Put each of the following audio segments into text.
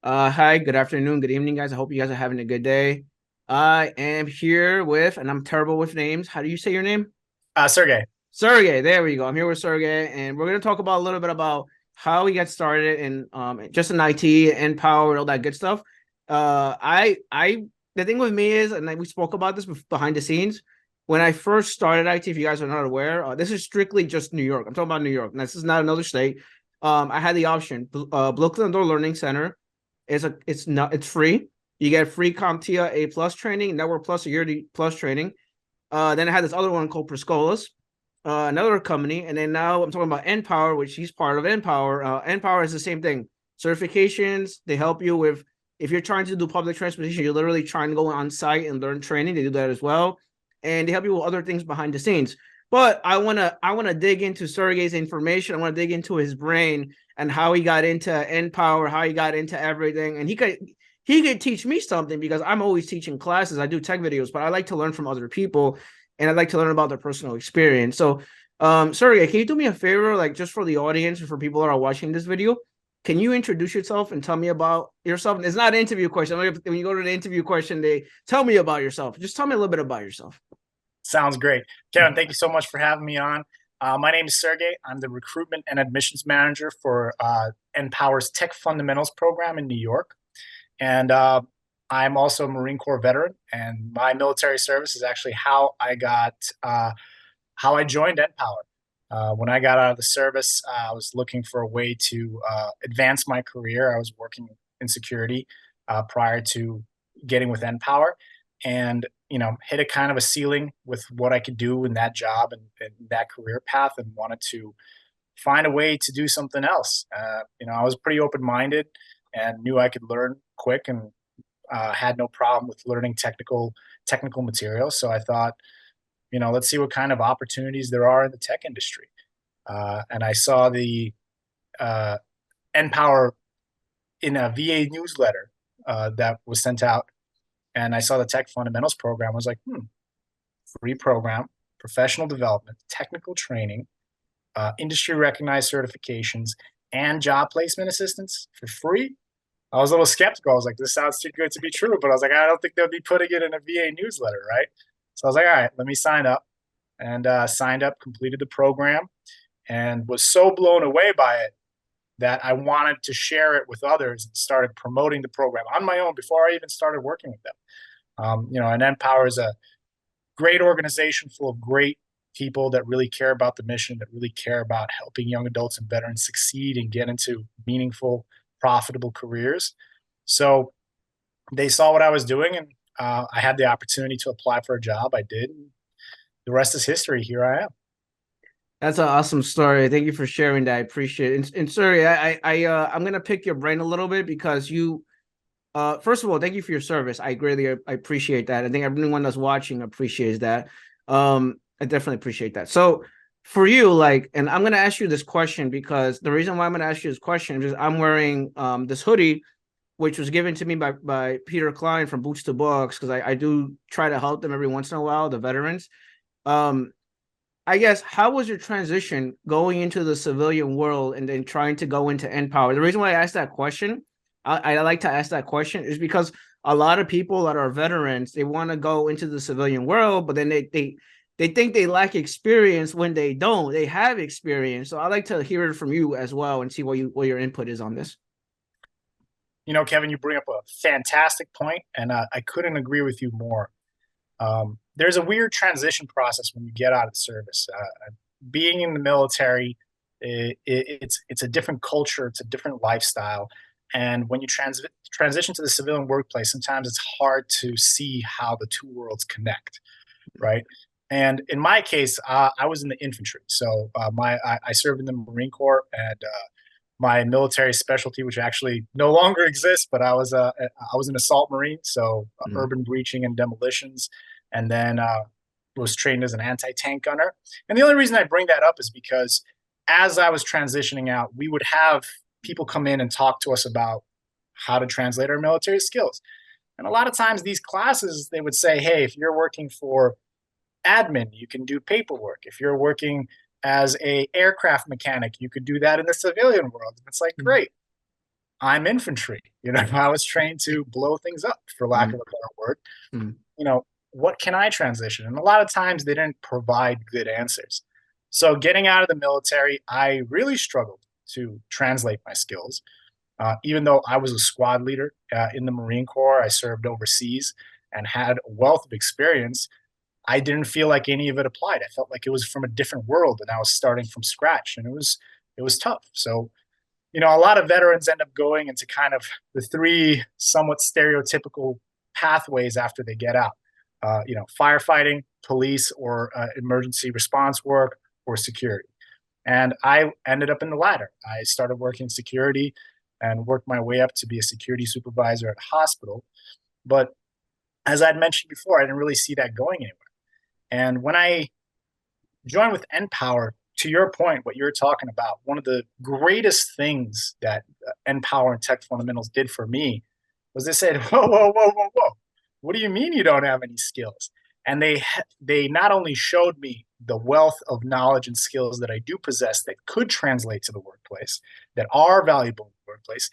Hi, good afternoon, good evening, guys. I hope you guys are having a good day. I am here with, and I'm terrible with names. How do you say your name? Sergey. Sergey. There we go. I'm here with Sergey, and we're gonna talk about a little bit about how we got started in just in IT and power and all that good stuff. The thing with me is, and we spoke about this behind the scenes. When I first started IT, if you guys are not aware, this is strictly just New York. I'm talking about New York. And this is not another state. I had the option, Brooklyn Door Learning Center. It's free. You get free CompTIA A plus training, Network Plus, a yearly plus training. Then I had this other one called Prescolas, another company, and then now I'm talking about NPower, which he's part of NPower. NPower is the same thing. Certifications, they help you with if you're trying to do public transportation, you're literally trying to go on site and learn training. They do that as well, and they help you with other things behind the scenes. But I wanna dig into Sergey's information. I want to dig into his brain and how he got into NPower, how he got into everything, and he could teach me something because I'm always teaching classes. I do tech videos, but I like to learn from other people and I'd like to learn about their personal experience. So, Sergey, can you do me a favor, like just for the audience and for people that are watching this video? Can you introduce yourself and tell me about yourself? It's not an interview question. When you go to the interview question, they tell me about yourself. Just tell me a little bit about yourself. Sounds great. Kevin, thank you so much for having me on. My name is Sergey. I'm the recruitment and admissions manager for NPower's Tech Fundamentals program in New York. And I'm also a Marine Corps veteran, and my military service is actually how I joined NPower. When I got out of the service, I was looking for a way to advance my career. I was working in security prior to getting with NPower, and hit a kind of a ceiling with what I could do in that job and that career path, and wanted to find a way to do something else. I was pretty open minded and knew I could learn quick, and had no problem with learning technical material. So I thought, let's see what kind of opportunities there are in the tech industry. And I saw the uh, NPower in a VA newsletter that was sent out, and I saw the Tech Fundamentals program. I was like, free program, professional development, technical training, industry recognized certifications, and job placement assistance for free. I was a little skeptical. I was like, this sounds too good to be true. But I was like, I don't think they'll be putting it in a VA newsletter, right? So I was like, all right, let me sign up. And signed up, completed the program, and was so blown away by it that I wanted to share it with others and started promoting the program on my own before I even started working with them. And NPower is a great organization full of great people that really care about the mission, that really care about helping young adults and veterans succeed and get into meaningful, profitable careers. So they saw what I was doing, and I had the opportunity to apply for a job. I did. And the rest is history. Here I am. That's an awesome story. Thank you for sharing that. I appreciate it. And Sergey, I'm gonna pick your brain a little bit because first of all, thank you for your service. I greatly I appreciate that. I think everyone that's watching appreciates that. I definitely appreciate that. So for you, like, and I'm gonna ask you this question because the reason why I'm gonna ask you this question is I'm wearing this hoodie, which was given to me by Peter Klein from Boots to Books, because I do try to help them every once in a while, the veterans. Um, I guess how was your transition going into the civilian world and then trying to go into NPower? The reason why I asked that question, I like to ask that question, is because a lot of people that are veterans, they want to go into the civilian world, but then they think they lack experience when they don't. They have experience. So I like to hear it from you as well and see what your input is on this. Kevin, you bring up a fantastic point, and I couldn't agree with you more. There's a weird transition process when you get out of the service. Being in the military, it's a different culture, it's a different lifestyle, and when you transition to the civilian workplace, sometimes it's hard to see how the two worlds connect, right? And in my case, I was in the infantry, so I served in the Marine Corps, and my military specialty, which actually no longer exists, but I was an assault marine, so Mhm. urban breaching and demolitions, and then was trained as an anti-tank gunner. And the only reason I bring that up is because as I was transitioning out, we would have people come in and talk to us about how to translate our military skills. And a lot of times these classes, they would say, hey, if you're working for admin, you can do paperwork. If you're working as a aircraft mechanic, you could do that in the civilian world. And it's like, great. I'm infantry. I was trained to blow things up, for lack of Mm, a better word. mm. What can I transition? And a lot of times they didn't provide good answers. So getting out of the military, I really struggled to translate my skills. Even though I was a squad leader in the Marine Corps, I served overseas and had a wealth of experience. I didn't feel like any of it applied. I felt like it was from a different world, and I was starting from scratch, and it was tough. So a lot of veterans end up going into kind of the three somewhat stereotypical pathways after they get out. Firefighting, police, or emergency response work, or security. And I ended up in the latter. I started working security and worked my way up to be a security supervisor at a hospital. But as I'd mentioned before, I didn't really see that going anywhere. And when I joined with NPower, to your point, what you're talking about, one of the greatest things that NPower and Tech Fundamentals did for me was they said, whoa, whoa, whoa, whoa, whoa. What do you mean you don't have any skills? And they not only showed me the wealth of knowledge and skills that I do possess that could translate to the workplace, that are valuable in the workplace,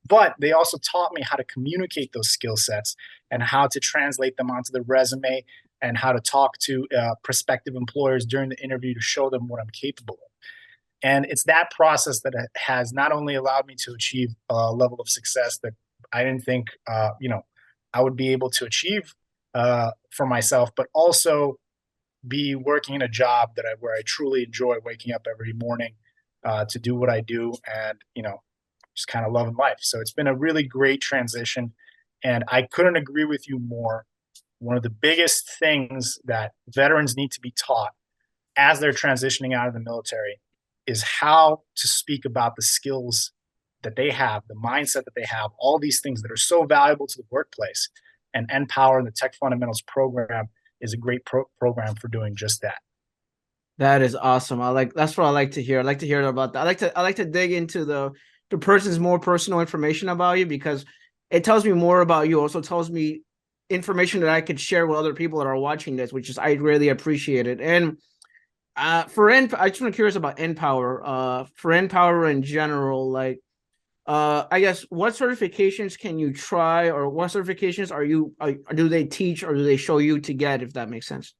but they also taught me how to communicate those skill sets and how to translate them onto the resume and how to talk to prospective employers during the interview to show them what I'm capable of. And it's that process that has not only allowed me to achieve a level of success that I didn't think, I would be able to achieve for myself, but also be working in a job where I truly enjoy waking up every morning to do what I do, and just kind of loving life. So it's been a really great transition, and I couldn't agree with you more. One of the biggest things that veterans need to be taught as they're transitioning out of the military is how to speak about the skills that they have, the mindset that they have, all these things that are so valuable to the workplace. And NPower and the Tech Fundamentals program is a great program for doing just that. That is awesome. That's what I like to hear. I like to hear about that. I like to dig into the person's more personal information about you, because it tells me more about you. Also tells me information that I could share with other people that are watching this, which is I really appreciate it. And I just want to curious about NPower. For NPower in general, like I guess what certifications can you try, or what certifications do they teach or do they show you to get, if that makes sense?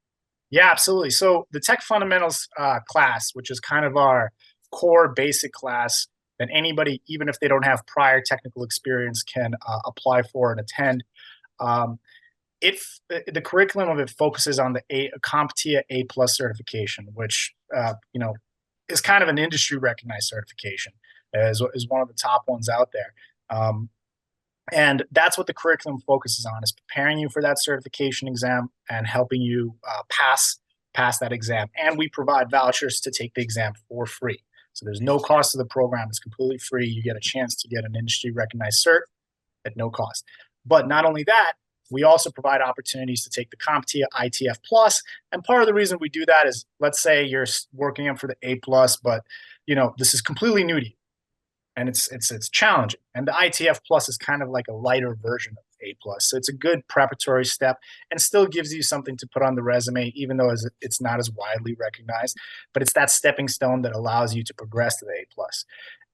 Yeah, absolutely. So the Tech Fundamentals class, which is kind of our core basic class that anybody, even if they don't have prior technical experience, can apply for and attend. Um, if the curriculum of it focuses on the CompTIA A plus certification, which is kind of an industry recognized certification, is one of the top ones out there. And that's what the curriculum focuses on, is preparing you for that certification exam and helping you pass that exam. And we provide vouchers to take the exam for free. So there's no cost to the program. It's completely free. You get a chance to get an industry recognized cert at no cost. But not only that, we also provide opportunities to take the CompTIA ITF Plus. And part of the reason we do that is, let's say you're working up for the A Plus, but this is completely new to you, and it's challenging. And the ITF Plus is kind of like a lighter version of A Plus, so it's a good preparatory step and still gives you something to put on the resume, even though it's not as widely recognized. But it's that stepping stone that allows you to progress to the A Plus.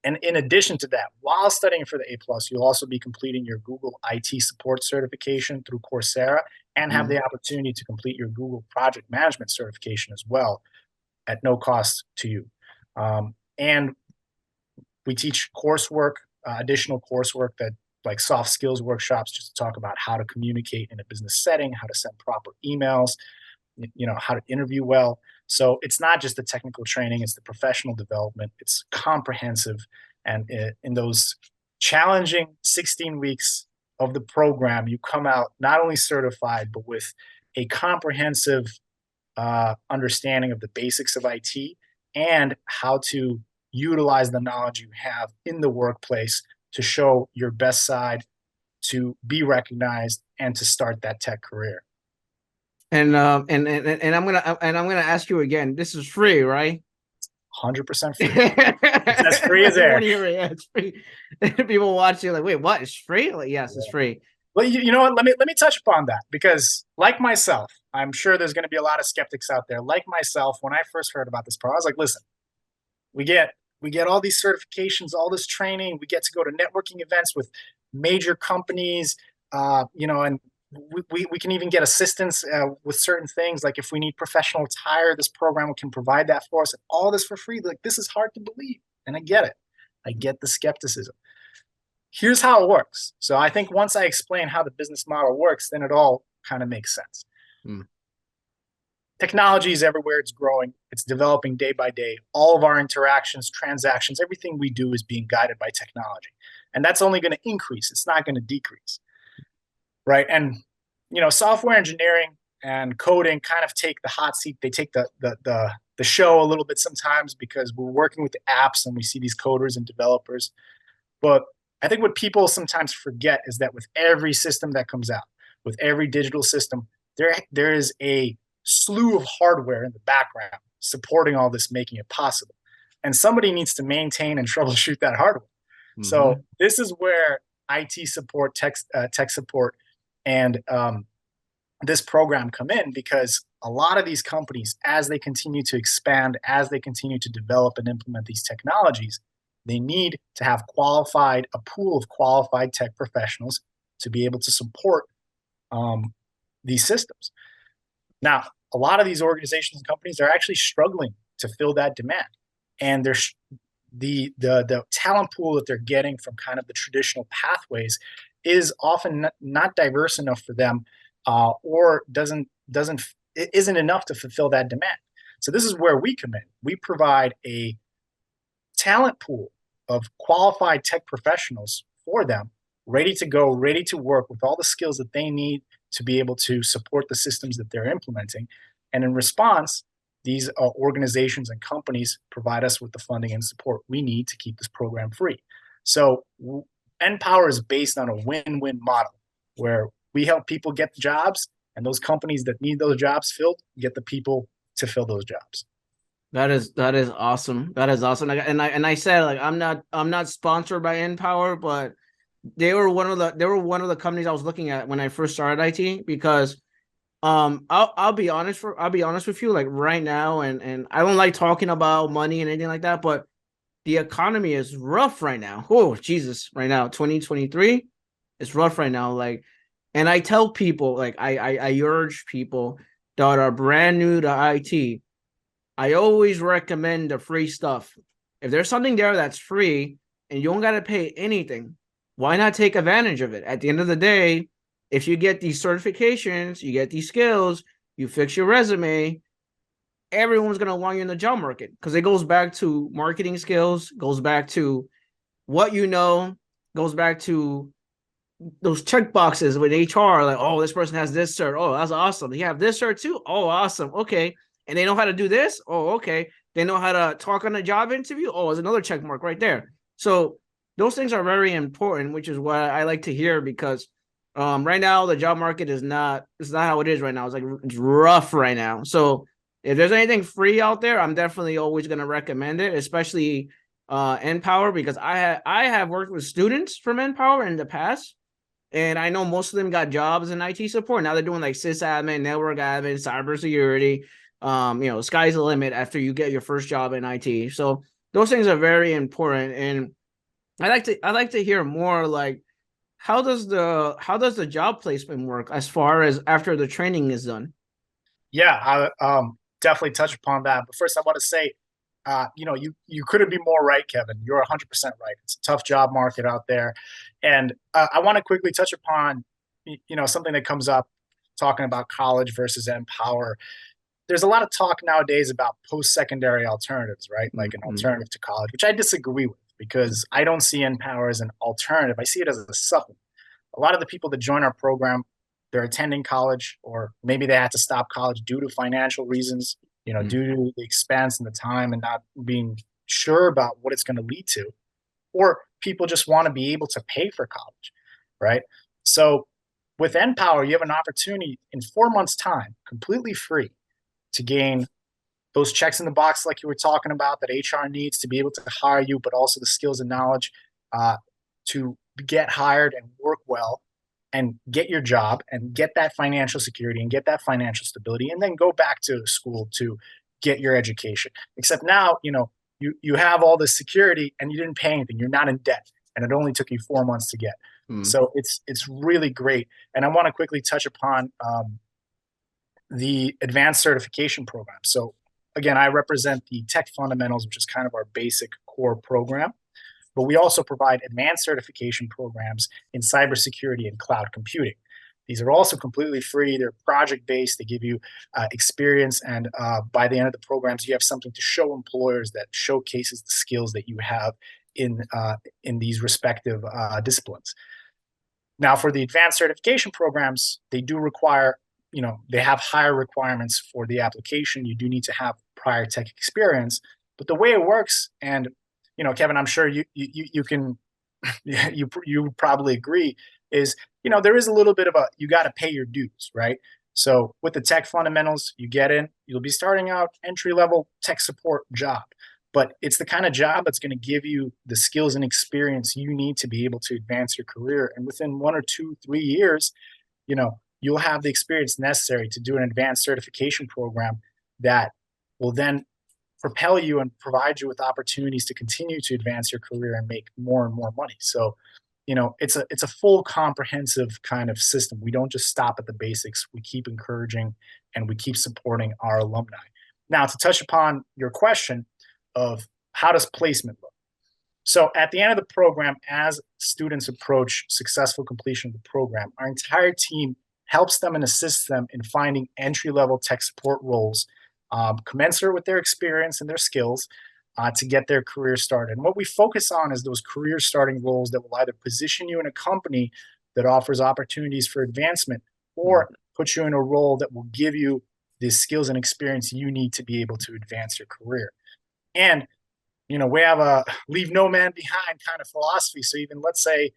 And in addition to that, while studying for the A plus, you'll also be completing your Google IT support certification through Coursera, and have the opportunity to complete your Google project management certification as well at no cost to you. And we teach coursework, additional coursework, that like soft skills workshops, just to talk about how to communicate in a business setting, how to send proper emails, how to interview well. So it's not just the technical training, it's the professional development. It's comprehensive. And in those challenging 16 weeks of the program, you come out not only certified, but with a comprehensive understanding of the basics of IT and how to utilize the knowledge you have in the workplace to show your best side, to be recognized, and to start that tech career. And I'm gonna ask you again. This is free, right? 100% free. It's as free as Everyone air. here, yeah, it's free. People watching like, wait, what? It's free? Like, yes, it's free. Well, you know what? Let me touch upon that, because, like myself, I'm sure there's going to be a lot of skeptics out there. Like myself, when I first heard about this program, I was like, listen, we get We get all these certifications, all this training. We get to go to networking events with major companies, and we can even get assistance with certain things. Like if we need professional attire, this program can provide that for us. And all this for free. Like, this is hard to believe. And I get it. I get the skepticism. Here's how it works. So I think once I explain how the business model works, then it all kind of makes sense. Mm. Technology is everywhere. It's growing. It's developing day by day. All of our interactions, transactions, everything we do is being guided by technology. And that's only going to increase. It's not going to decrease. Right. And, software engineering and coding kind of take the hot seat. They take the show a little bit sometimes because we're working with the apps and we see these coders and developers. But I think what people sometimes forget is that with every system that comes out, with every digital system, there is a slew of hardware in the background supporting all this, making it possible. And somebody needs to maintain and troubleshoot that hardware. Mm-hmm. So this is where IT support, tech support, and this program come in, because a lot of these companies, as they continue to expand, as they continue to develop and implement these technologies, they need to have a pool of qualified tech professionals to be able to support these systems. Now, a lot of these organizations and companies are actually struggling to fill that demand, and the talent pool that they're getting from kind of the traditional pathways is often not diverse enough for them, or isn't enough to fulfill that demand. So this is where we come in. We provide a talent pool of qualified tech professionals for them, ready to go, ready to work with all the skills that they need to be able to support the systems that they're implementing. And in response, these organizations and companies provide us with the funding and support we need to keep this program free. So NPower is based on a win-win model where we help people get the jobs, and those companies that need those jobs filled get the people to fill those jobs. That is awesome. That is awesome. And I said, like, I'm not sponsored by NPower, but they were one of the companies I was looking at when I first started IT, because I'll be honest with you, like right now, and I don't like talking about money and anything like that, but the economy is rough right now. Oh, Jesus, right now, 2023, it's rough right now. Like, and I tell people, like, I urge people that are brand new to IT, I always recommend the free stuff. If there's something there that's free and you don't got to pay anything, why not take advantage of it? At the end of the day, if you get these certifications, you get these skills, you fix your resume, everyone's going to want you in the job market, because it goes back to marketing skills, goes back to what you know, goes back to those check boxes with HR, like, oh, this person has this cert. Oh, that's awesome. You have this cert too? Oh, awesome. Okay. And they know how to do this? Oh, okay. They know how to talk on a job interview? Oh, there's another check mark right there. So those things are very important, which is what I like to hear, because right now the job market it's not how it is right now. It's rough right now. So if there's anything free out there, I'm definitely always going to recommend it, especially NPower, because I have worked with students from NPower in the past, and I know most of them got jobs in IT support. Now they're doing like sysadmin, network admin, cybersecurity. Sky's the limit after you get your first job in IT. So those things are very important. And I like to hear more, like, how does the job placement work as far as after the training is done? Yeah, I definitely touch upon that. But first, I want to say, you couldn't be more right, Kevin. You're 100% right. It's a tough job market out there. And I want to quickly touch upon, something that comes up talking about college versus NPower. There's a lot of talk nowadays about post-secondary alternatives, right? Like an alternative to college, which I disagree with, because I don't see NPower as an alternative. I see it as a supplement. A lot of the people that join our program, they're attending college, or maybe they had to stop college due to financial reasons, due to the expense and the time and not being sure about what it's going to lead to. Or people just want to be able to pay for college, right? So with NPower, you have an opportunity in 4 months' time, completely free, to gain those checks in the box like you were talking about that HR needs to be able to hire you, but also the skills and knowledge to get hired and work well and get your job and get that financial security and get that financial stability, and then go back to school to get your education. Except now, you have all this security and you didn't pay anything. You're not in debt, and it only took you 4 months to get. So it's really great. And I want to quickly touch upon the advanced certification program. So again, I represent the Tech Fundamentals, which is kind of our basic core program, but we also provide advanced certification programs in cybersecurity and cloud computing. These are also completely free. They're project-based. They give you experience, and by the end of the programs, you have something to show employers that showcases the skills that you have in these respective disciplines. Now, for the advanced certification programs, they do require, they have higher requirements for the application. You do need to have prior tech experience, but the way it works, and Kevin, I'm sure you can you probably agree, is there is a little bit of you got to pay your dues, right? So with the Tech Fundamentals, you get in, you'll be starting out entry-level tech support job, but it's the kind of job that's going to give you the skills and experience you need to be able to advance your career. And within 1 or 2, 3 years, you'll have the experience necessary to do an advanced certification program that will then propel you and provide you with opportunities to continue to advance your career and make more and more money. So, it's a full comprehensive kind of system. We don't just stop at the basics. We keep encouraging and we keep supporting our alumni. Now, to touch upon your question of how does placement look? So at the end of the program, as students approach successful completion of the program, our entire team helps them and assists them in finding entry-level tech support roles commensurate with their experience and their skills to get their career started. And what we focus on is those career starting roles that will either position you in a company that offers opportunities for advancement or put you in a role that will give you the skills and experience you need to be able to advance your career. And, we have a leave no man behind kind of philosophy. So even let's say,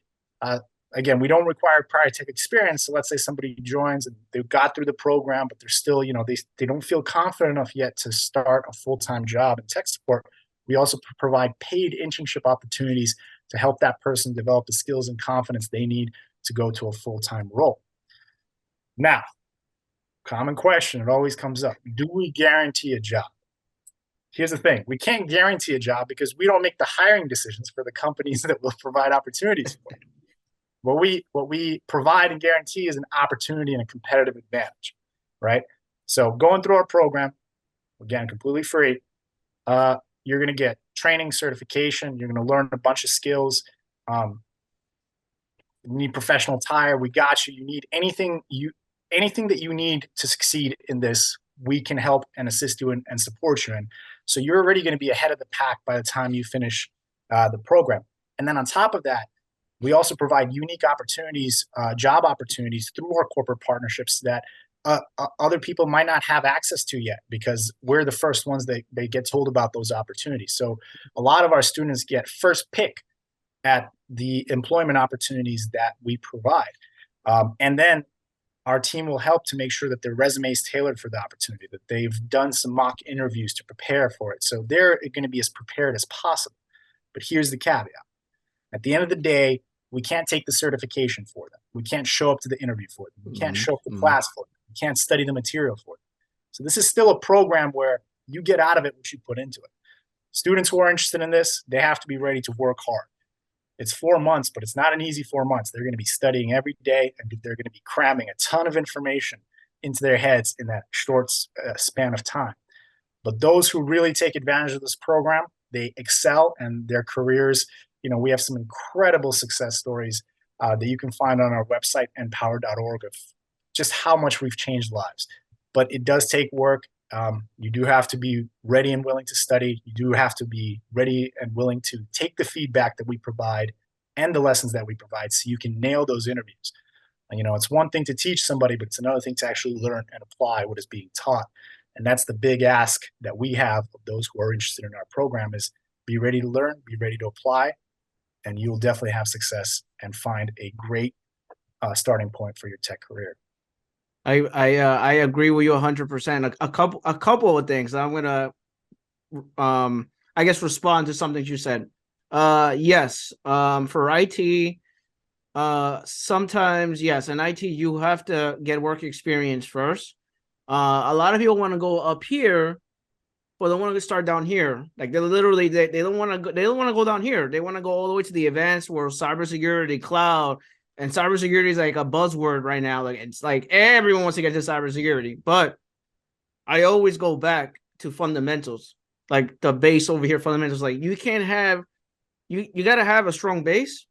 again, we don't require prior tech experience. So let's say somebody joins and they got through the program, but they're still, they don't feel confident enough yet to start a full-time job in tech support. We also provide paid internship opportunities to help that person develop the skills and confidence they need to go to a full-time role. Now, common question, it always comes up. Do we guarantee a job? Here's the thing. We can't guarantee a job because we don't make the hiring decisions for the companies that will provide opportunities for you. What we provide and guarantee is an opportunity and a competitive advantage, right? So going through our program, again, completely free, you're going to get training, certification. You're going to learn a bunch of skills. You need professional attire. We got you. You need anything that you need to succeed in this, we can help and assist you and support you in. So you're already going to be ahead of the pack by the time you finish the program. And then on top of that, we also provide unique opportunities, job opportunities through our corporate partnerships that other people might not have access to yet because we're the first ones that they get told about those opportunities. So a lot of our students get first pick at the employment opportunities that we provide. And then our team will help to make sure that their resume is tailored for the opportunity, that they've done some mock interviews to prepare for it. So they're going to be as prepared as possible. But here's the caveat. At the end of the day, we can't take the certification for them. We can't show up to the interview for them. We can't show up to class for them. We can't study the material for them. So this is still a program where you get out of it what you put into it. Students who are interested in this, they have to be ready to work hard. It's 4 months, but it's not an easy 4 months. They're going to be studying every day, and they're going to be cramming a ton of information into their heads in that short span of time. But those who really take advantage of this program, they excel, and their careers, we have some incredible success stories that you can find on our website, NPower.org, of just how much we've changed lives. But it does take work. You do have to be ready and willing to study. You do have to be ready and willing to take the feedback that we provide and the lessons that we provide so you can nail those interviews. And, it's one thing to teach somebody, but it's another thing to actually learn and apply what is being taught. And that's the big ask that we have of those who are interested in our program is be ready to learn, be ready to apply, and you will definitely have success and find a great starting point for your tech career. I agree with you 100%. A couple of things. I'm gonna I guess respond to something you said. Yes. For IT, sometimes yes, in IT you have to get work experience first. A lot of people want to go up here but they want to start down here. Like they literally they don't want to go, they don't want to go down here. They want to go all the way to the advanced world, cybersecurity, cloud, and cybersecurity is like a buzzword right now. Like it's like everyone wants to get to cybersecurity, but I always go back to fundamentals, like the base over here, fundamentals. Like you can't have you got to have a strong base.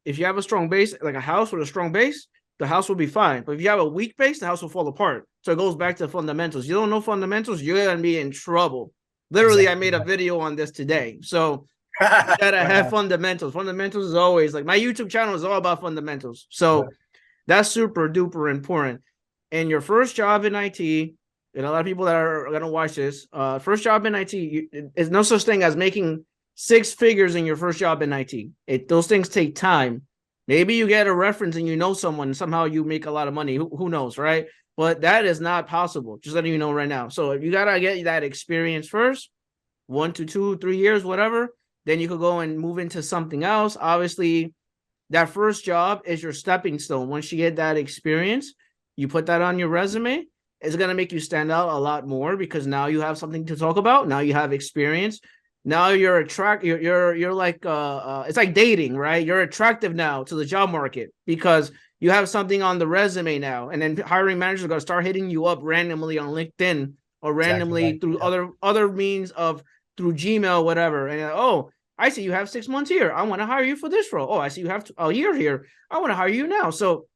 If you have a strong base, like a house with a strong base, the house will be fine. But if you have a weak base, the house will fall apart. So it goes back to fundamentals. You don't know fundamentals, you're gonna be in trouble. Literally, I Exactly. made a video on this today. So you gotta Right have on. fundamentals. Fundamentals is always like my YouTube channel is all about fundamentals. Yeah. So that's super duper important. And your first job in IT, and a lot of people that are gonna watch this, first job in IT, is no such thing as making six figures in your first job in IT. Those things take time. Maybe you get a reference and you know someone, and somehow you make a lot of money. Who knows, right? But that is not possible. Just letting you know right now. So if you gotta get that experience first, 1 to 2, 3 years, whatever, then you could go and move into something else. Obviously, that first job is your stepping stone. Once you get that experience, you put that on your resume. It's gonna make you stand out a lot more because now you have something to talk about. Now you have experience. Now you're you're like it's like dating, right? You're attractive now to the job market because you have something on the resume now, and then hiring managers are gonna start hitting you up randomly on LinkedIn or Exactly randomly right. through Yeah. other means of through Gmail, whatever. And oh, I see you have 6 months here. I want to hire you for this role. Oh, I see you have a year here. I want to hire you now. So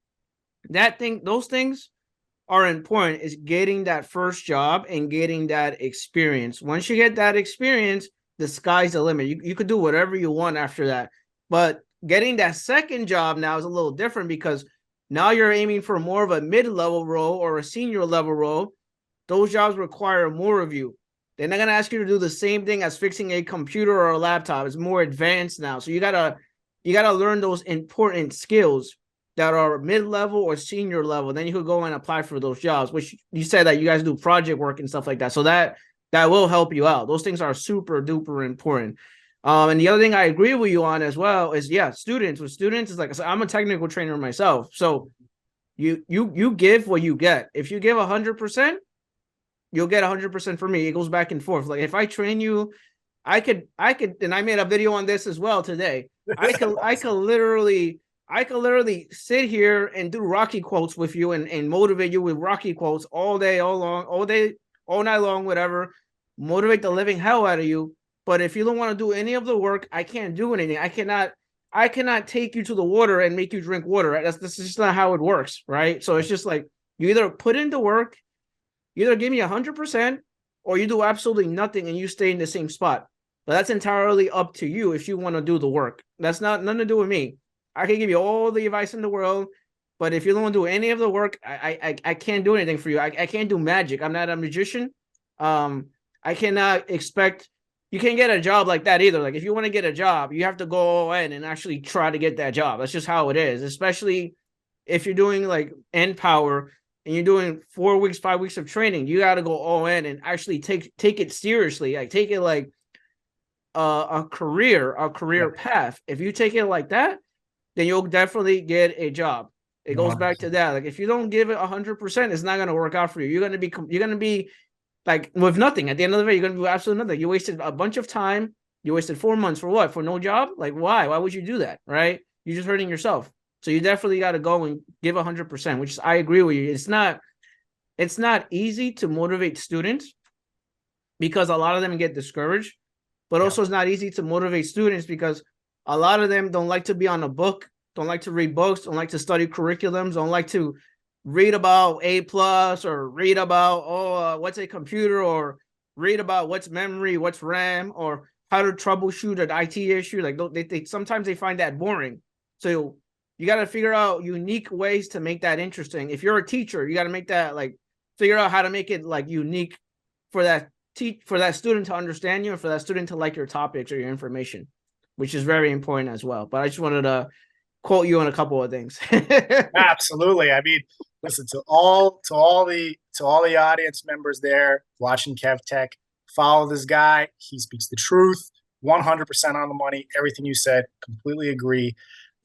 those things are important is getting that first job and getting that experience. Once you get that experience, the sky's the limit. You could do whatever you want after that. But getting that second job now is a little different because now you're aiming for more of a mid-level role or a senior level role. Those jobs require more of you. They're not gonna ask you to do the same thing as fixing a computer or a laptop. It's more advanced now. So you gotta learn those important skills that are mid-level or senior level. Then you could go and apply for those jobs, which you said that you guys do project work and stuff like that. So that will help you out. Those things are super duper important. And the other thing I agree with you on as well is students. With students, is like I said, I'm a technical trainer myself. So you give what you get. If you give 100%, you'll get 100% from me. It goes back and forth. Like if I train you, I could, and I made a video on this as well today. Awesome. I could literally sit here and do Rocky quotes with you and motivate you with Rocky quotes all day, all long, all day, all night long, whatever. Motivate the living hell out of you. But if you don't want to do any of the work, I can't do anything. I cannot take you to the water and make you drink water. Right? That's just not how it works, right? So it's just like you either put in the work, you either give me 100%, or you do absolutely nothing and you stay in the same spot. But that's entirely up to you if you want to do the work. That's not nothing to do with me. I can give you all the advice in the world, but if you don't want to do any of the work, I can't do anything for you. I can't do magic. I'm not a magician. I cannot expect you can't get a job like that either. Like if you want to get a job, you have to go all in and actually try to get that job. That's just how it is. Especially if you're doing like NPower and you're doing 4 weeks, 5 weeks of training, you got to go all in and actually take it seriously. Like take it like a Yeah. career path. If you take it like that, then you'll definitely get a job. It goes back to 100%. that. Like if you don't give it 100%, it's not gonna work out for you. You're gonna be like with nothing. At the end of the day, you're gonna do absolutely nothing. You wasted a bunch of time. You wasted 4 months for what? For no job? Like why? Why would you do that? Right? You're just hurting yourself. So you definitely got to go and give 100%. Which is, I agree with you. It's not easy to motivate students because a lot of them get discouraged. But Yeah. also, it's not easy to motivate students because a lot of them don't like to be on a book, don't like to read books, don't like to study curriculums, don't like to read about A plus or read about what's a computer or read about what's memory, what's RAM, or how to troubleshoot an IT issue. Like they sometimes they find that boring. So you got to figure out unique ways to make that interesting. If you're a teacher, you got to make that like figure out how to make it like unique for that student to understand you and for that student to like your topics or your information, which is very important as well. But I just wanted to quote you on a couple of things. Absolutely. I mean, listen to all the audience members there watching Kevtech. Follow this guy. He speaks the truth, 100% on the money. Everything you said, completely agree.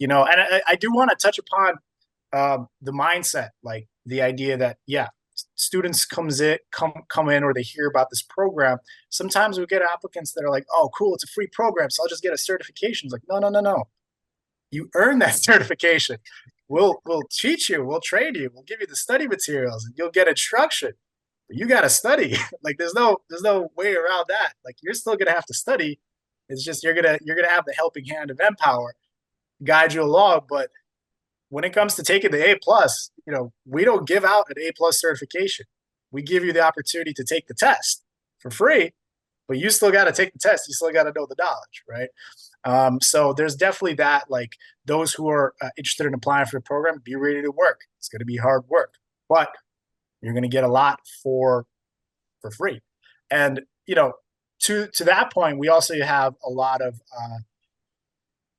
And I do want to touch upon the mindset, like the idea that students come in or they hear about this program, sometimes we get applicants that are like, oh, cool, it's a free program, so I'll just get a certification. It's like, no, no, no, no. You earn that certification. We'll teach you, we'll train you, we'll give you the study materials, and you'll get instruction. But you got to study. Like there's no way around that. Like you're still gonna have to study. It's just you're gonna have the helping hand of NPower guide you along. But when it comes to taking the A+, we don't give out an A+ certification. We give you the opportunity to take the test for free, but you still got to take the test. You still got to know the knowledge, right? So there's definitely that. Like those who are interested in applying for the program, be ready to work. It's going to be hard work, but you're going to get a lot for free. And to that point, we also have a lot of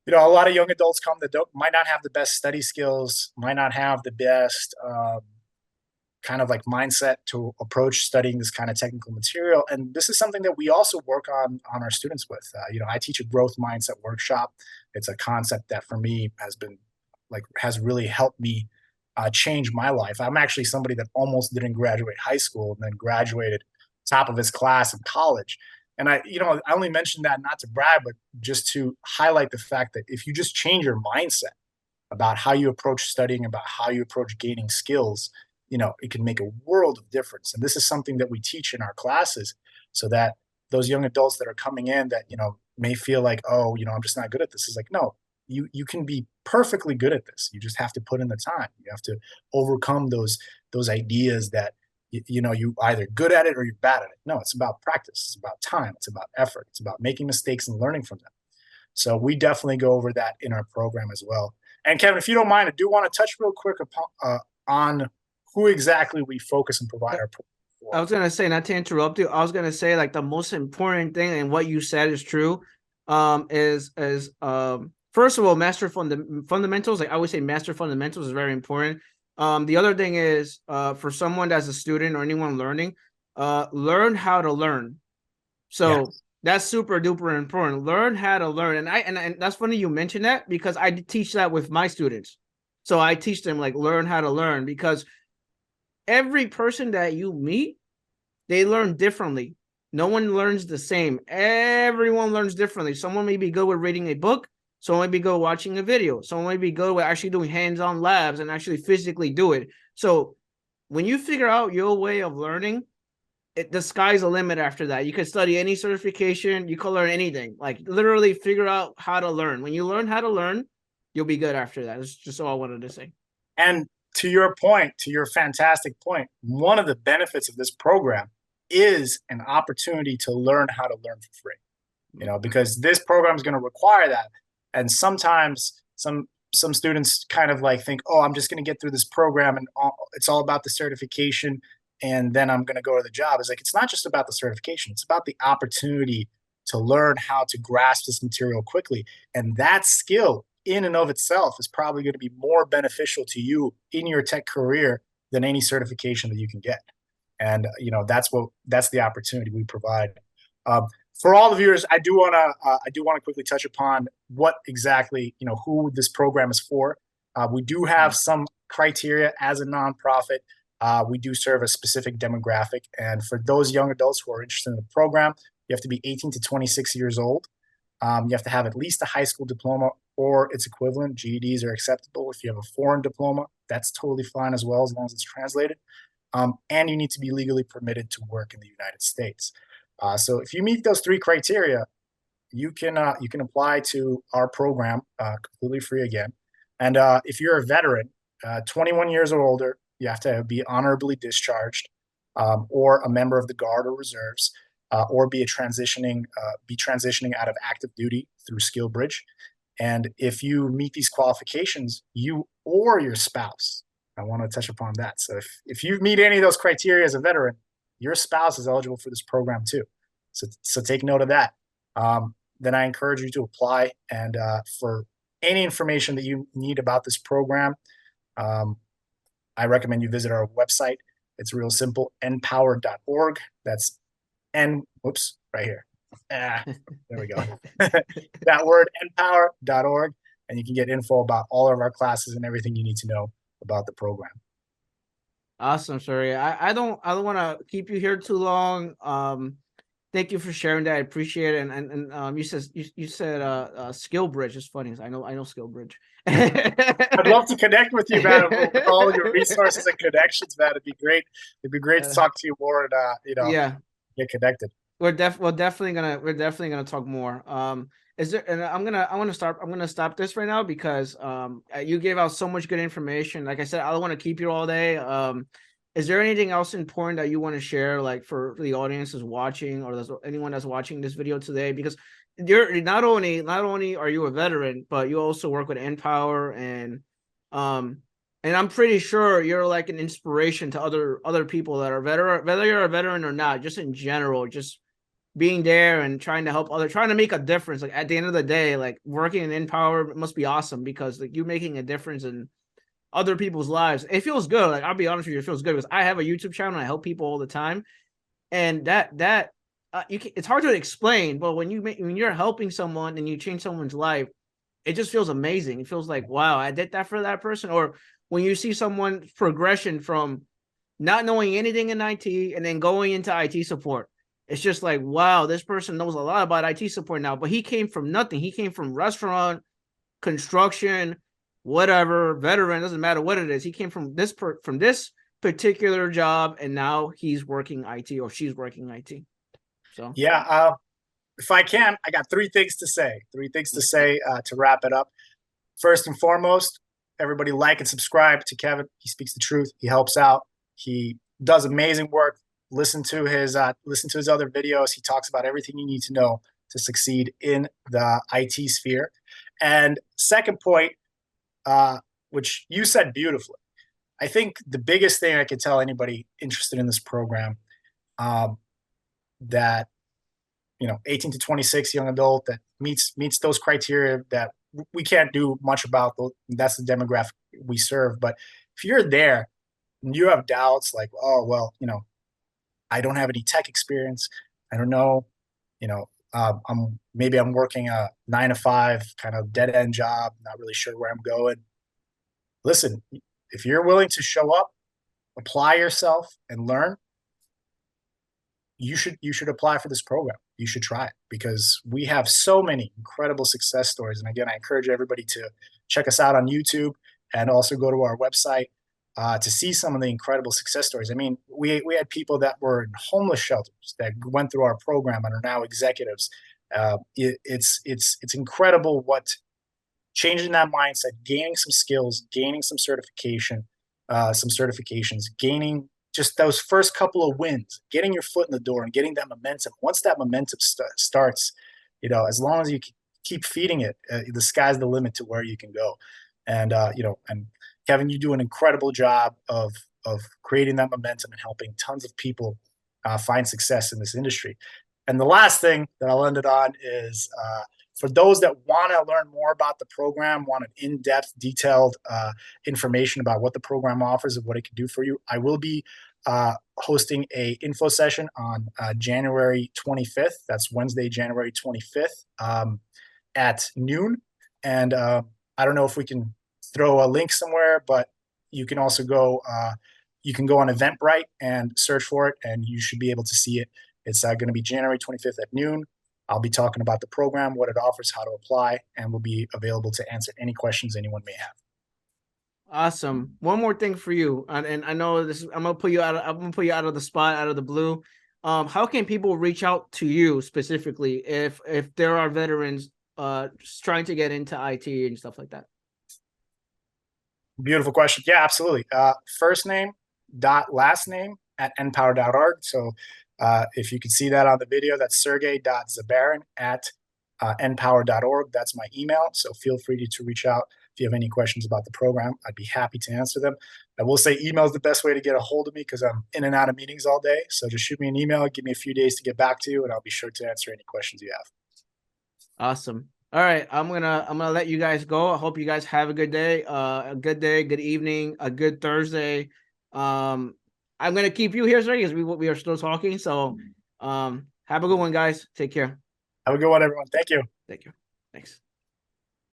young adults come that might not have the best study skills, might not have the best kind of like mindset to approach studying this kind of technical material. And this is something that we also work on our students with. I teach a growth mindset workshop. It's a concept that for me has really helped me change my life. I'm actually somebody that almost didn't graduate high school and then graduated top of his class in college. And I only mentioned that not to brag, but just to highlight the fact that if you just change your mindset about how you approach studying, about how you approach gaining skills, it can make a world of difference. And this is something that we teach in our classes so that those young adults that are coming in that, may feel like, oh, I'm just not good at this. Is like, no, you can be perfectly good at this. You just have to put in the time. You have to overcome those ideas that you either good at it or you're bad at it. No, it's about practice. It's about time. It's about effort. It's about making mistakes and learning from them. So we definitely go over that in our program as well. And Kevin, if you don't mind, I do want to touch real quick on who exactly we focus and provide our program for. I was gonna say, not to interrupt you, I was gonna say like the most important thing, and what you said is true. Is first of all, master fundamentals. Like I always say, master fundamentals is very important. The other thing is, for someone that's a student or anyone learning, learn how to learn. So that's super duper important. Learn how to learn. And that's funny you mentioned that, because I teach that with my students. So I teach them like learn how to learn, because every person that you meet, they learn differently. No one learns the same. Everyone learns differently. Someone may be good with reading a book. Someone may be good watching a video. Someone may be good with actually doing hands-on labs and actually physically do it. So when you figure out your way of learning, the sky's the limit after that. You can study any certification. You can learn anything. Like literally figure out how to learn. When you learn how to learn, you'll be good after that. That's just all I wanted to say. And to your point, to your fantastic point, one of the benefits of this program is an opportunity to learn how to learn for free, because this program is going to require that. And sometimes some students kind of like think, oh, I'm just going to get through this program and it's all about the certification and then I'm going to go to the job. It's like, it's not just about the certification. It's about the opportunity to learn how to grasp this material quickly. And that skill in and of itself is probably going to be more beneficial to you in your tech career than any certification that you can get. And, that's the opportunity we provide. For all the viewers, I do want to quickly touch upon what exactly, who this program is for. We do have some criteria as a nonprofit. We do serve a specific demographic. And for those young adults who are interested in the program, you have to be 18 to 26 years old. You have to have at least a high school diploma or its equivalent. GEDs are acceptable. If you have a foreign diploma, that's totally fine as well, as long as it's translated. And you need to be legally permitted to work in the United States. So if you meet those three criteria, you can apply to our program completely free again. And if you're a veteran, 21 years or older, you have to be honorably discharged, or a member of the Guard or Reserves, or be transitioning out of active duty through Skill Bridge. And if you meet these qualifications, you or your spouse, I want to touch upon that. So if you meet any of those criteria as a veteran, your spouse is eligible for this program too. So take note of that. Then I encourage you to apply. And for any information that you need about this program, I recommend you visit our website. It's real simple, npower.org. That's right here. There we go. That word, npower.org. And you can get info about all of our classes and everything you need to know about the program. Awesome, sorry. I don't want to keep you here too long. Thank you for sharing that. I appreciate it. And you said Skill Bridge is funny. I know Skill Bridge. I'd love to connect with you, man, with all your resources and connections, man. It'd be great. It'd be great to talk to you more and Yeah, get connected. we're definitely gonna talk more. Is there? And I'm gonna stop this right now because you gave out so much good information. Like I said, I don't want to keep you all day. Is there anything else important that you want to share, like for the audience is watching, or anyone that's watching this video today? Because you're not only are you a veteran, but you also work with NPower, um and I'm pretty sure you're like an inspiration to other people that are veteran, whether you're a veteran or not, just in general, just being there and trying to help trying to make a difference. Like at the end of the day, like working in NPower must be awesome because like you're making a difference in other people's lives. It feels good. Like I'll be honest with you, it feels good because I have a YouTube channel and I help people all the time, and it's hard to explain. But when you're helping someone and you change someone's life, it just feels amazing. It feels like wow, I did that for that person. Or when you see someone's progression from not knowing anything in IT and then going into IT support. It's just like, wow, this person knows a lot about IT support now, but he came from nothing. He came from restaurant, construction, whatever, veteran, doesn't matter what it is. He came from this particular job, and now he's working IT or she's working IT. So Yeah. If I can, I got three things to say. To wrap it up. First and foremost, everybody like and subscribe to Kevin. He speaks the truth. He helps out. He does amazing work. Listen to his other videos. He talks about everything you need to know to succeed in the IT sphere. And second point, which you said beautifully, I think the biggest thing I could tell anybody interested in this program, that 18 to 26 young adult that meets those criteria that we can't do much about. That's the demographic we serve. But if you're there and you have doubts like, oh well, I don't have any tech experience, I don't know, I'm working a 9 to 5 kind of dead end job, not really sure where I'm going. Listen, if you're willing to show up, apply yourself, and learn, you should apply for this program. You should try it because we have so many incredible success stories. And again, I encourage everybody to check us out on YouTube and also go to our website to see some of the incredible success stories. I mean, we had people that were in homeless shelters that went through our program and are now executives. It's incredible what changing that mindset, gaining some skills, gaining some certifications, gaining just those first couple of wins, getting your foot in the door and getting that momentum. Once that momentum starts, as long as you keep feeding it, the sky's the limit to where you can go. And and Kevin, you do an incredible job of creating that momentum and helping tons of people find success in this industry. And the last thing that I'll end it on is for those that want to learn more about the program, want an in-depth, detailed information about what the program offers and what it can do for you, I will be hosting a info session on January 25th. That's Wednesday, January 25th at noon. And I don't know if we can throw a link somewhere, but you can also go on Eventbrite and search for it, and you should be able to see it. It's going to be January 25th at noon. I'll be talking about the program, what it offers, how to apply, and we'll be available to answer any questions anyone may have. awesome. One more thing for you, and I know this. I'm gonna put you out. I'm gonna put you out of the spot, out of the blue. How can people reach out to you specifically if there are veterans trying to get into IT and stuff like that? Beautiful question. Yeah, absolutely. First name dot last name at npower.org. So if you can see that on the video, that's Sergey.Zabarin at npower.org. That's my email. So feel free to reach out if you have any questions about the program. I'd be happy to answer them. I will say email is the best way to get a hold of me because I'm in and out of meetings all day. So just shoot me an email, give me a few days to get back to you, and I'll be sure to answer any questions you have. Awesome. All right, I'm gonna let you guys go. I hope you guys have a good day, good evening, a good Thursday. I'm gonna keep you here, sir, because we are still talking. So, have a good one, guys. Take care. Have a good one, everyone. Thank you. Thank you. Thanks.